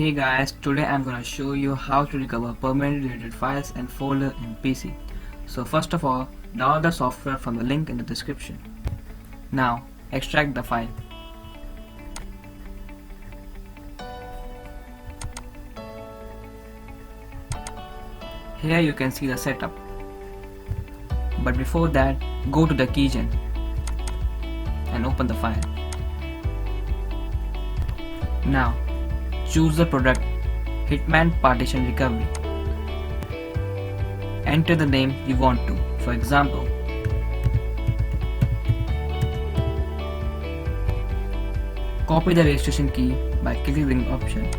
Hey guys, today I'm gonna show you how to recover permanently deleted files and folder in PC. So first of all, download the software from the link in the description. Now, extract the file. Here you can see the setup. But before that, go to the keygen and open the file. Now, choose the product Hitman Partition Recovery. Enter the name you want to. For example, copy the registration key by clicking the option.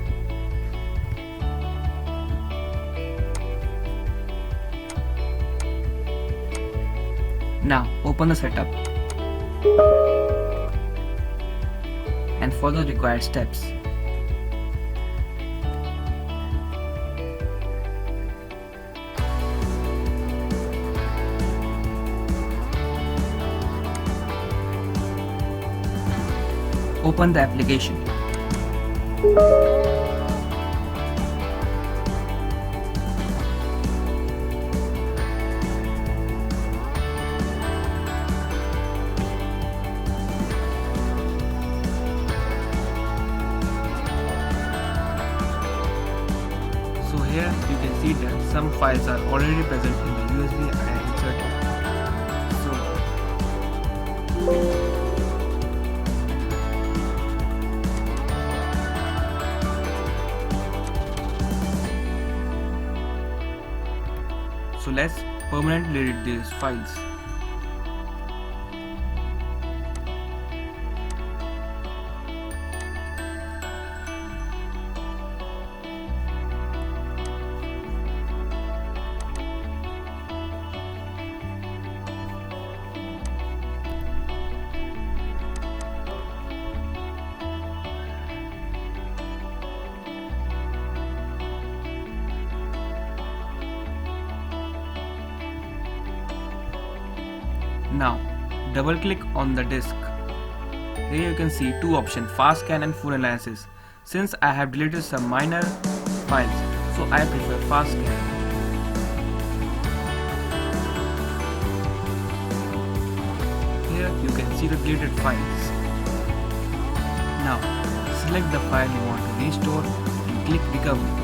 Now open the setup and follow the required steps. Open the application. So here you can see that some files are already present in the USB I have inserted. So let's permanently delete these files. Now, double click on the disk. Here you can see two options, fast scan and full analysis. Since I have deleted some minor files, so I prefer fast scan. Here you can see the deleted files. Now, select the file you want to restore and click recover.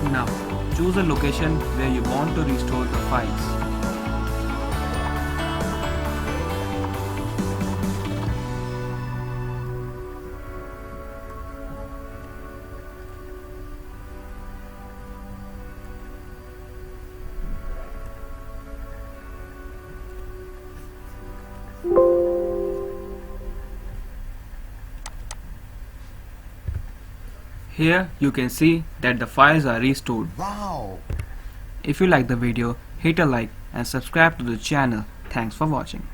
Now, choose a location where you want to restore the files. Here you can see that the files are restored. Wow! If you like the video, hit a like and subscribe to the channel. Thanks for watching.